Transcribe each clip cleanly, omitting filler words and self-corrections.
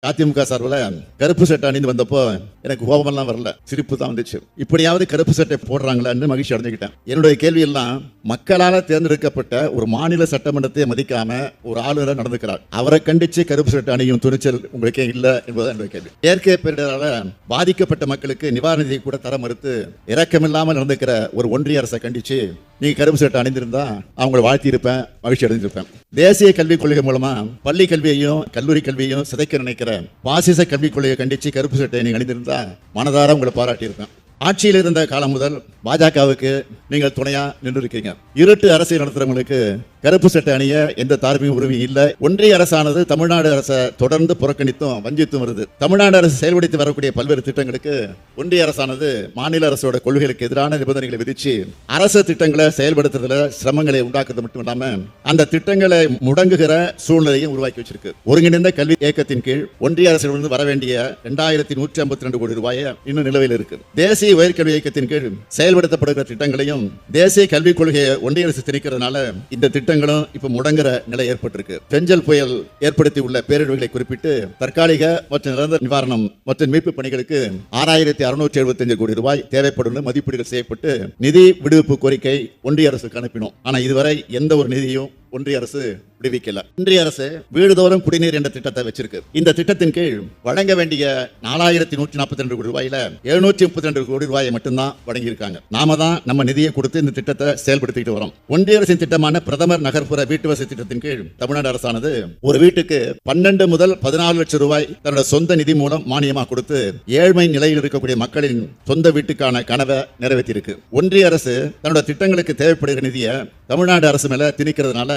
அதிமுக சார்பில் கருப்பு சட்டை அணிந்து வந்தப்போ எனக்கு கோபமெல்லாம் வரல, சிரிப்பு தான் வந்துச்சு. இப்படியாவது கருப்பு சட்டை போடுறாங்களான்னு மகிழ்ச்சி அடைஞ்சுக்கிட்டேன். என்னுடைய கேள்வி எல்லாம், மக்களால் தேர்ந்தெடுக்கப்பட்ட ஒரு மாநில சட்டமன்றத்தை மதிக்காம ஒரு ஆளுநர் நடந்துக்கிறார், அவரை கண்டிச்சு கருப்பு சட்டை அணியும் துணிச்சல் உங்களுக்கே இல்லை என்பதுதான் என்னுடைய கேள்வி. இயற்கை பேரிடரால பாதிக்கப்பட்ட மக்களுக்கு நிவாரண நிதி கூட தர மறுத்து இரக்கமில்லாமல் நடந்துக்கிற ஒரு ஒன்றிய அரசை கண்டிச்சு நீங்க கருப்பு சட்டை அணிந்திருந்தா அவங்களை வாழ்த்தி இருப்பேன், மகிழ்ச்சி அடைஞ்சிருப்பேன். தேசிய கல்விக் கொள்கை மூலமா பள்ளி கல்வியையும் கல்லூரி கல்வியையும் சிதைக்க நினைக்கிற பாசிச கல்விக் கொள்கையை கண்டிச்சு கருப்பு சட்டையை நீங்க அணிந்திருந்தா மனதார உங்களை பாராட்டி இருப்பேன். ஆட்சியில் இருந்த காலம் முதல் பாஜகவுக்கு நீங்கள் துணையா நின்று இருக்கீங்க. இருட்டு அரசியல் நடத்துறவங்களுக்கு கருப்பு சட்டை அணிய எந்த தார்மீக உரிமையும் இல்லை. ஒன்றிய அரசானது தமிழ்நாடு அரசை தொடர்ந்து புறக்கணித்தும் வஞ்சித்தும் வருது. தமிழ்நாடு அரசு செயல்படுத்தி வரக்கூடிய பல்வேறு திட்டங்களுக்கு ஒன்றிய அரசானது மாநில அரசோட கொள்கைகளுக்கு எதிரான நிபந்தனைகளை விதிச்சு அரசு திட்டங்களை செயல்படுத்துறதுல சிரமங்களை உண்டாக்குறது மட்டும் இல்லாம அந்த திட்டங்களை முடங்குகிற சூழ்நிலையும் உருவாக்கி வச்சிருக்கு. ஒருங்கிணைந்த கல்வி இயக்கத்தின் கீழ் ஒன்றிய அரசிலிருந்து வர வேண்டிய 2152 கோடி ரூபாய் இன்னும் நிலுவையில் இருக்கு. தேசிய உயர்கல்வி இயக்கத்தின் கீழ் செயல்படுத்தப்படுகிற திட்டங்களையும் தேசிய கல்விக் கொள்கையை ஒன்றிய அரசு திணிக்கிறதுனால இந்த திட்டங்களும் இப்ப முடங்குற நிலை ஏற்பட்டிருக்கு. பெஞ்சல் புயல் ஏற்படுத்தி உள்ள பேரிடர்களை குறிப்பிட்டு தற்காலிக மற்றும் நிரந்தர நிவாரணம் மற்றும் மீட்பு பணிகளுக்கு 6675 கோடி ரூபாய் தேவைப்படும் மதிப்பீடுகள் செய்யப்பட்டு நிதி விடுவிப்பு கோரிக்கை ஒன்றிய அரசுக்கு அனுப்பினோம். ஆனா இதுவரை எந்த ஒரு நிதியும் ஒன்றிய அரசு விடுவிக்கல. ஒன்றிய அரசு வீடுதோறும் குடிநீர் என்ற திட்டத்தை வச்சிருக்கு. இந்த திட்டத்தின் கீழ் வழங்க வேண்டிய 4142 கோடி ரூபாயில 732 கோடி ரூபாயை மட்டும்தான் வழங்கியிருக்காங்க. நாம தான் நம்ம நிதியை கொடுத்து இந்த திட்டத்தை செயல்படுத்திட்டு வரோம். ஒன்றிய அரசின் திட்டமான பிரதமர் நகர்ப்புற வீட்டு வசதி திட்டத்தின் கீழ் தமிழ்நாடு அரசானது ஒரு வீட்டுக்கு 12 முதல் 14 லட்சம் ரூபாய் தன்னோட சொந்த நிதி மூலம் மானியமாக கொடுத்து ஏழ்மை நிலையில் இருக்கக்கூடிய மக்களின் சொந்த வீட்டுக்கான கனவை நிறைவேற்றி இருக்கு. ஒன்றிய அரசு தன்னோட திட்டங்களுக்கு தேவைப்படுகிற நிதியை தமிழ்நாடு அரசு மேல திணிக்கிறதுனால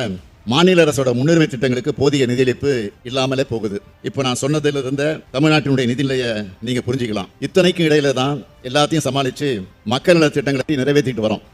மாநில அரசோட முன்னுரிமை திட்டங்களுக்கு போதிய நிதியளிப்பு இல்லாமலே போகுது. இப்போ நான் சொன்னதில் இருந்த தமிழ்நாட்டினுடைய நிதிநிலையை நீங்க புரிஞ்சுக்கலாம். இத்தனைக்கும் இடையில தான் எல்லாத்தையும் சமாளிச்சு மக்கள் நல திட்டங்களை நிறைவேற்றிட்டு வரோம்.